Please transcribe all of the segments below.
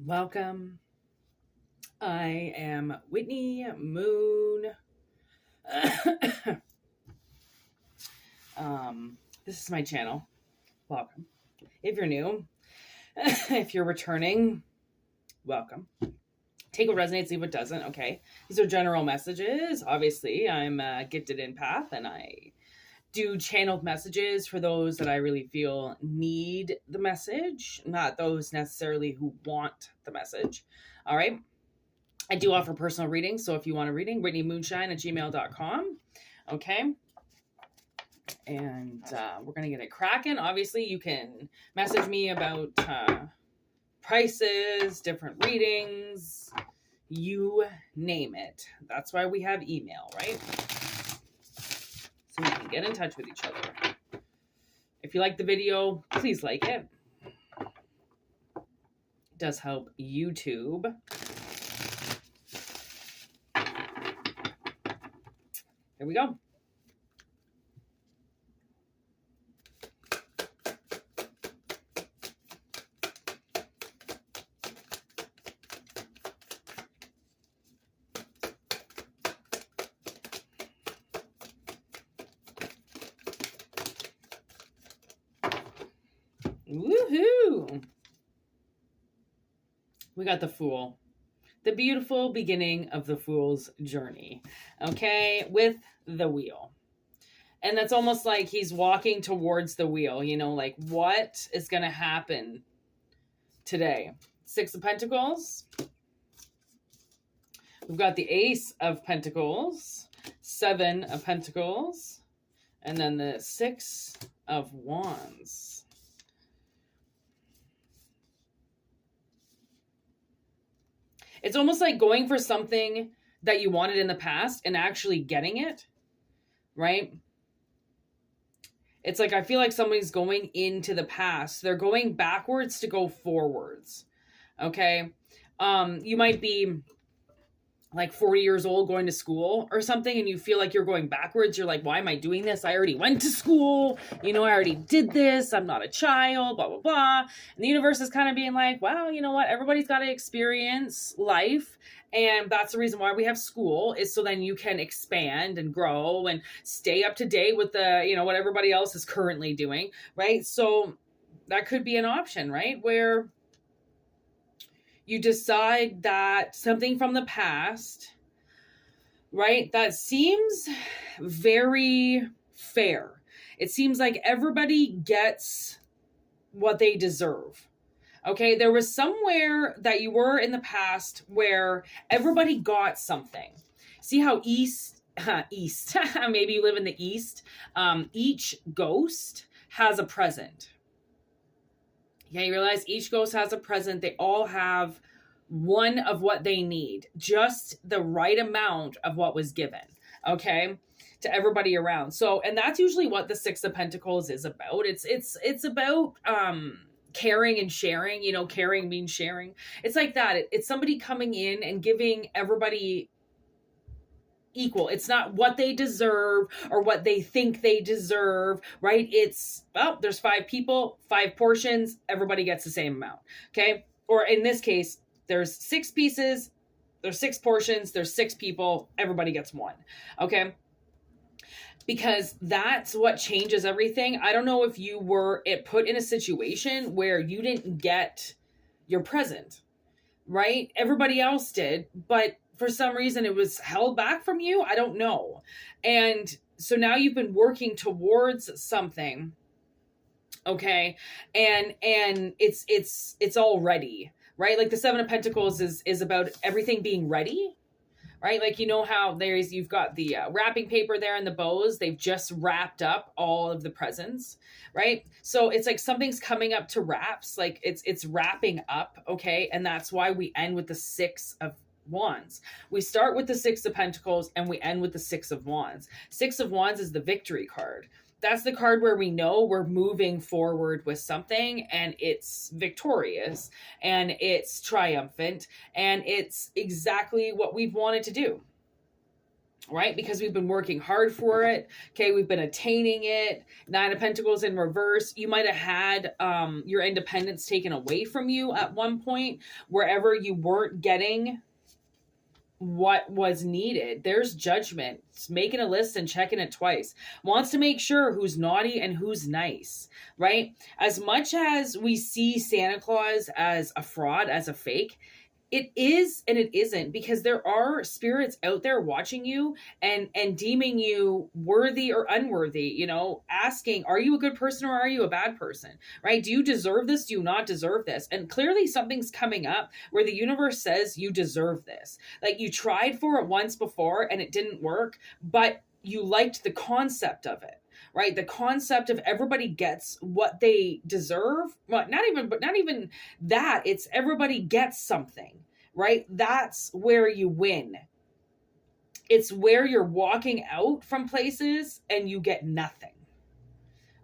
Welcome. I am Whitney Moon. This is my channel. Welcome. If you're new, if you're returning, welcome. Take what resonates, leave what doesn't. Okay. These are general messages. Obviously, I'm a gifted empath and I do channeled messages for those that I really feel need the message, not those necessarily who want the message. All right. I do offer personal readings. So if you want a reading, whitneymoonshine@gmail.com. Okay. And we're going to get it cracking. Obviously, you can message me about prices, different readings, you name it. That's why we have email, right? So we can get in touch with each other. If you like the video, please like it. It does help YouTube. Here we go. Woohoo! We got the Fool. The beautiful beginning of the Fool's journey. Okay? With the wheel. And that's almost like he's walking towards the wheel. You know, like what is going to happen today? Six of Pentacles. We've got the Ace of Pentacles. Seven of Pentacles. And then the Six of Wands. It's almost like going for something that you wanted in the past and actually getting it, right? It's like, I feel like somebody's going into the past. They're going backwards to go forwards, okay? You might be like 40 years old going to school or something and you feel like you're going backwards. You're like, why am I doing this? I already went to school. You know, I already did this. I'm not a child, blah, blah, blah. And the universe is kind of being like, well, you know what? Everybody's got to experience life. And that's the reason why we have school, is so then you can expand and grow and stay up to date with the, you know, what everybody else is currently doing, right? So that could be an option, right? Where you decide that something from the past, right, that seems very fair. It seems like everybody gets what they deserve. Okay, there was somewhere that you were in the past where everybody got something. See how east, maybe you live in the East. Each ghost has a present. Yeah, you realize each ghost has a present. They all have one of what they need, just the right amount of what was given, okay, to everybody around. So, and that's usually what the Six of Pentacles is about. It's about caring and sharing. You know, caring means sharing. It's like that. It's somebody coming in and giving everybody equal. It's not what they deserve or what they think they deserve, right? It's, well, there's 5 people, 5 portions, everybody gets the same amount, okay? Or in this case, there's 6 pieces, there's 6 portions, there's 6 people, everybody gets 1, okay? Because that's what changes everything. I don't know if you were put in a situation where you didn't get your present, right? Everybody else did, but for some reason it was held back from you. I don't know. And so now you've been working towards something. Okay. And it's all ready, right? Like the Seven of Pentacles is about everything being ready, right? Like, you know how you've got the wrapping paper there and the bows, they've just wrapped up all of the presents, right? So it's like something's coming up to wraps, like it's wrapping up. Okay. And that's why we end with the Six of Wands. We start with the Six of Pentacles and we end with the Six of Wands. Six of Wands is the victory card. That's the card where we know we're moving forward with something and it's victorious and it's triumphant and it's exactly what we've wanted to do. right? Because we've been working hard for it. Okay, we've been attaining it. Nine of Pentacles in reverse. You might have had your independence taken away from you at one point, wherever you weren't getting what was needed. There's judgment. It's making a list and checking it twice. Wants to make sure who's naughty and who's nice, right? As much as we see Santa Claus as a fraud, as a fake, it is and it isn't, because there are spirits out there watching you and deeming you worthy or unworthy, you know, asking, are you a good person or are you a bad person, right? Do you deserve this? Do you not deserve this? And clearly something's coming up where the universe says you deserve this. Like, you tried for it once before and it didn't work, but you liked the concept of it. Right? The concept of everybody gets what they deserve. Well, not even that. It's everybody gets something, right? That's where you win. It's where you're walking out from places and you get nothing.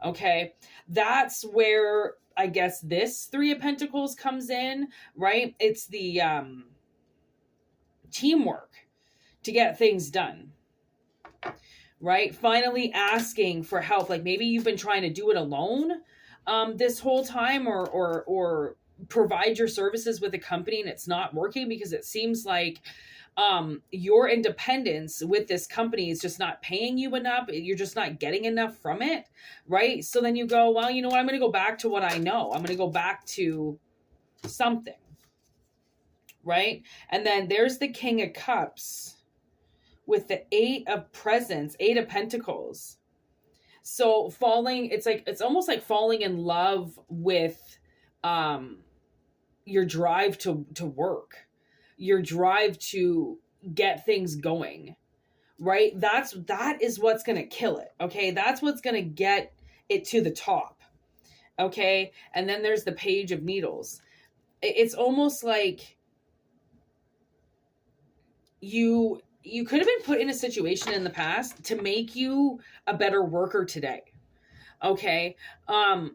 Okay? That's where I guess this Three of Pentacles comes in, right? It's the teamwork to get things done. Right? Finally asking for help. Like, maybe you've been trying to do it alone this whole time, or provide your services with a company and it's not working because it seems like your independence with this company is just not paying you enough. You're just not getting enough from it, right? So then you go, well, you know what? I'm going to go back to what I know. I'm going to go back to something, right? And then there's the King of Cups with the Eight of Presents, Eight of Pentacles. So falling, it's almost like falling in love with your drive to work, your drive to get things going, right? That is what's going to kill it. Okay. That's what's going to get it to the top. Okay. And then there's the Page of Needles. It's almost like you could have been put in a situation in the past to make you a better worker today. Okay. And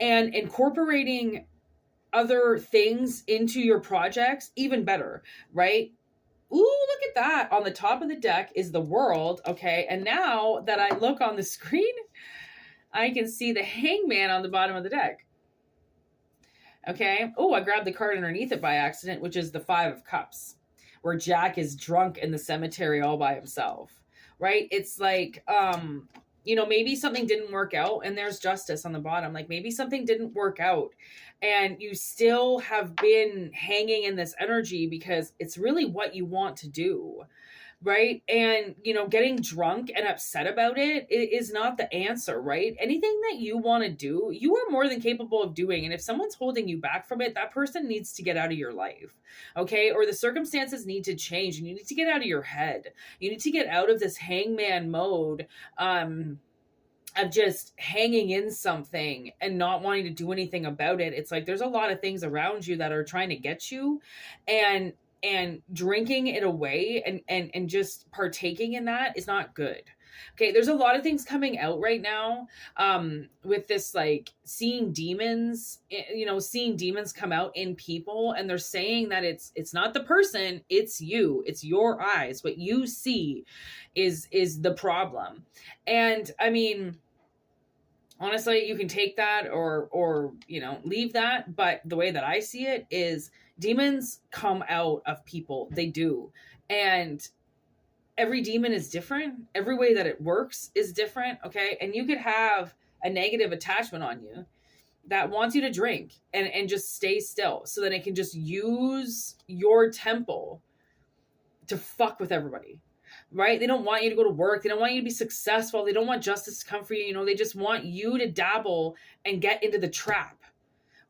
incorporating other things into your projects, even better, right? Ooh, look at that. On the top of the deck is the World. Okay. And now that I look on the screen, I can see the Hangman on the bottom of the deck. Okay. Oh, I grabbed the card underneath it by accident, which is the Five of Cups, where Jack is drunk in the cemetery all by himself, right? It's like, you know, maybe something didn't work out and there's justice on the bottom. Like, maybe something didn't work out and you still have been hanging in this energy because it's really what you want to do, right? And, you know, getting drunk and upset about it is not the answer, right? Anything that you want to do, you are more than capable of doing. And if someone's holding you back from it, that person needs to get out of your life, okay? Or the circumstances need to change and you need to get out of your head. You need to get out of this hangman mode, of just hanging in something and not wanting to do anything about it. It's like there's a lot of things around you that are trying to get you, and drinking it away and just partaking in that is not good. Okay, there's a lot of things coming out right now with this, like, seeing demons, you know, seeing demons come out in people, and they're saying that it's not the person, it's you, it's your eyes. What you see is the problem. And I mean, honestly, you can take that or, you know, leave that. But the way that I see it is demons come out of people. They do. And every demon is different. Every way that it works is different. Okay. And you could have a negative attachment on you that wants you to drink and just stay still so that it can just use your temple to fuck with everybody. Right? They don't want you to go to work. They don't want you to be successful. They don't want justice to come for you. You know, they just want you to dabble and get into the trap.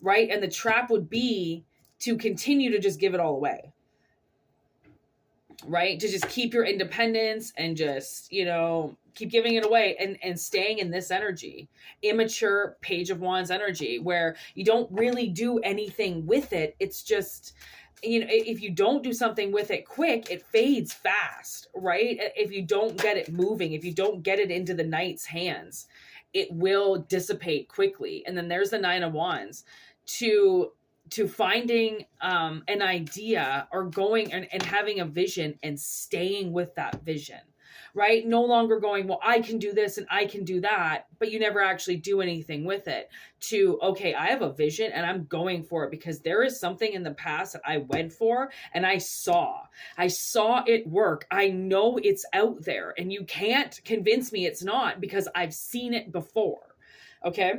Right? And the trap would be to continue to just give it all away. Right? To just keep your independence and just, you know, keep giving it away and staying in this energy. Immature Page of Wands energy, where you don't really do anything with it. It's just, you know, if you don't do something with it quick, it fades fast, right? If you don't get it moving, if you don't get it into the knight's hands, it will dissipate quickly. And then there's the Nine of Wands to to finding an idea or going and having a vision and staying with that vision, right? No longer going, well, I can do this and I can do that, but you never actually do anything with it. To, okay, I have a vision and I'm going for it because there is something in the past that I went for and I saw it work. I know it's out there and you can't convince me it's not because I've seen it before. Okay.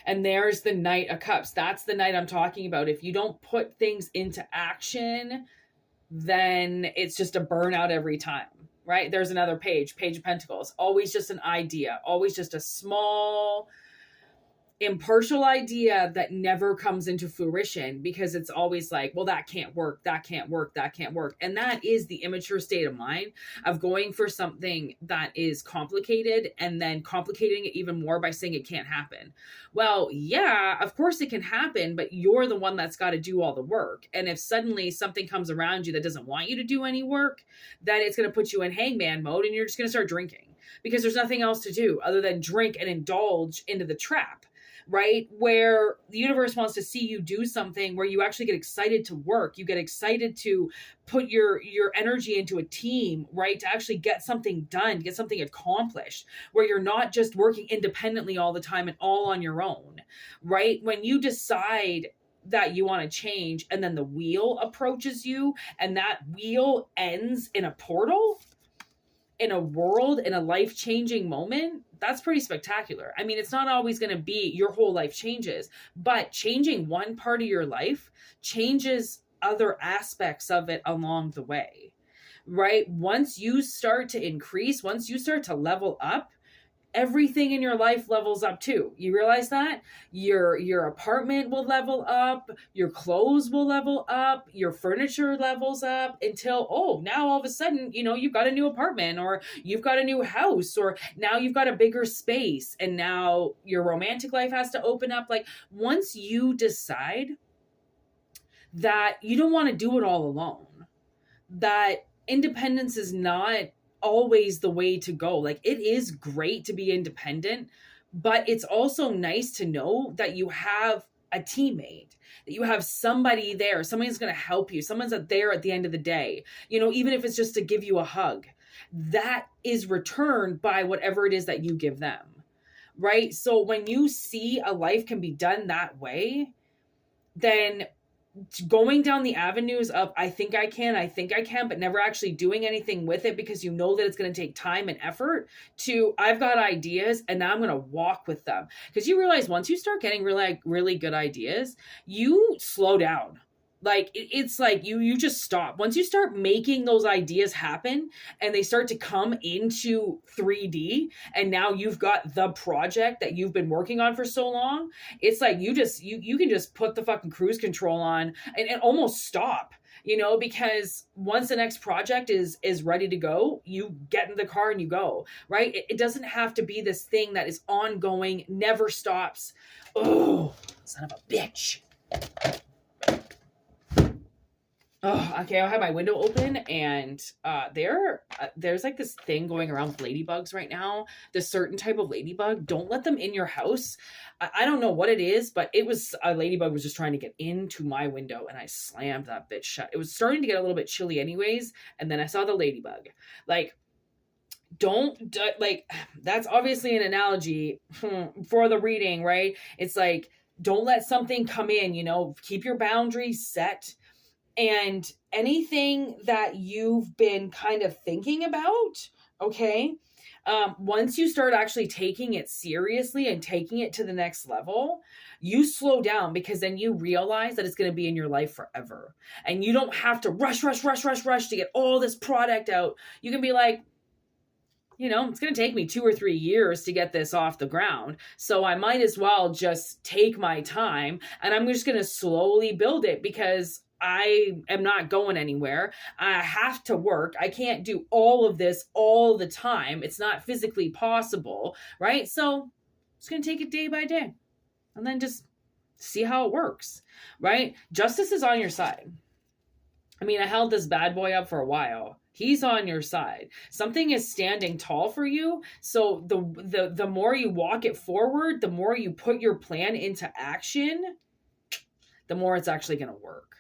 And there's the Knight of Cups. That's the Knight I'm talking about. If you don't put things into action, then it's just a burnout every time, right? There's another Page of Pentacles. Always just an idea. Always just a small, impartial idea that never comes into fruition because it's always like, well, that can't work. That can't work. That can't work. And that is the immature state of mind of going for something that is complicated and then complicating it even more by saying it can't happen. Well, yeah, of course it can happen, but you're the one that's got to do all the work. And if suddenly something comes around you that doesn't want you to do any work, then it's going to put you in hangman mode and you're just going to start drinking because there's nothing else to do other than drink and indulge into the trap. Right? Where the universe wants to see you do something where you actually get excited to work. You get excited to put your energy into a team, right? To actually get something done, get something accomplished, where you're not just working independently all the time and all on your own, right? When you decide that you want to change and then the wheel approaches you and that wheel ends in a portal, in a world, in a life-changing moment, that's pretty spectacular. I mean, it's not always going to be your whole life changes, but changing one part of your life changes other aspects of it along the way, right? Once you start to increase, once you start to level up, everything in your life levels up too. You realize that? Your apartment will level up, your clothes will level up, your furniture levels up until, oh, now all of a sudden, you've got a new apartment or you've got a new house or now you've got a bigger space and now your romantic life has to open up. Like once you decide that you don't want to do it all alone, that independence is not always the way to go. Like it is great to be independent, but it's also nice to know that you have a teammate, that you have somebody there, somebody's going to help you, someone's there at the end of the day, even if it's just to give you a hug, that is returned by whatever it is that you give them, right? So when you see a life can be done that way, then going down the avenues of I think I can, but never actually doing anything with it because you know that it's going to take time and effort, to I've got ideas and now I'm going to walk with them. Because you realize once you start getting really good ideas, you slow down. Like it's like you just stop. Once you start making those ideas happen and they start to come into 3D and now you've got the project that you've been working on for so long, it's like you can just put the fucking cruise control on and almost stop, because once the next project is ready to go, you get in the car and you go, right? It doesn't have to be this thing that is ongoing, never stops. Oh, son of a bitch. Oh, okay. I'll have my window open and there's like this thing going around with ladybugs right now. This certain type of ladybug. Don't let them in your house. I don't know what it is, but a ladybug was just trying to get into my window and I slammed that bitch shut. It was starting to get a little bit chilly anyways. And then I saw the ladybug. Like, that's obviously an analogy for the reading, right? It's like, don't let something come in, keep your boundaries set. And anything that you've been kind of thinking about, okay, once you start actually taking it seriously and taking it to the next level, you slow down because then you realize that it's going to be in your life forever. And you don't have to rush to get all this product out. You can be like, it's going to take me 2 or 3 years to get this off the ground. So I might as well just take my time and I'm just going to slowly build it because I am not going anywhere. I have to work. I can't do all of this all the time. It's not physically possible, right? So it's going to take it day by day and then just see how it works, right? Justice is on your side. I mean, I held this bad boy up for a while. He's on your side. Something is standing tall for you. So the more you walk it forward, the more you put your plan into action, the more it's actually going to work.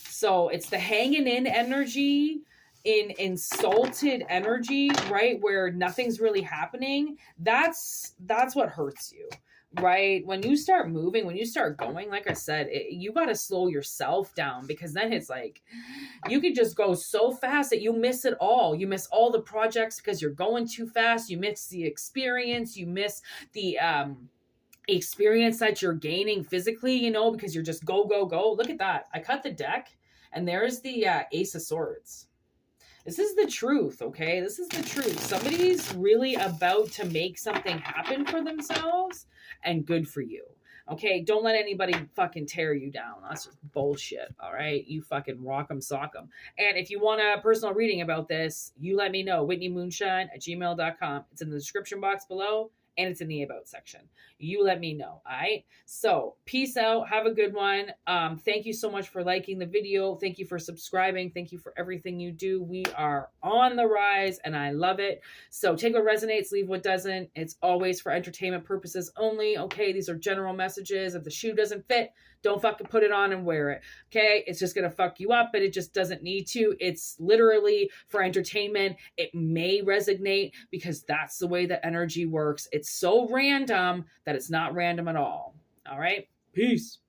So it's the hanging in energy, in insulted energy, right? Where nothing's really happening. That's what hurts you, right? When you start moving, when you start going, like I said, you got to slow yourself down, because then it's like you could just go so fast that you miss it all. You miss all the projects because you're going too fast. You miss the experience. You miss the experience that you're gaining physically, you know, because you're just go, go, go. Look at that. I cut the deck and there's the Ace of Swords. This is the truth, okay? This is the truth. Somebody's really about to make something happen for themselves, and good for you. Okay, don't let anybody fucking tear you down. That's just bullshit, all right? You fucking rock 'em, sock 'em. And if you want a personal reading about this, you let me know. whitneymoonshine@gmail.com. It's in the description box below, and it's in the about section. You let me know, all right? So peace out. Have a good one. Thank you so much for liking the video. Thank you for subscribing. Thank you for everything you do. We are on the rise, and I love it. So take what resonates, leave what doesn't. It's always for entertainment purposes only, okay? These are general messages. If the shoe doesn't fit, don't fucking put it on and wear it, okay? It's just going to fuck you up, but it just doesn't need to. It's literally for entertainment. It may resonate because that's the way that energy works. It's so random that it's not random at all. All right? Peace.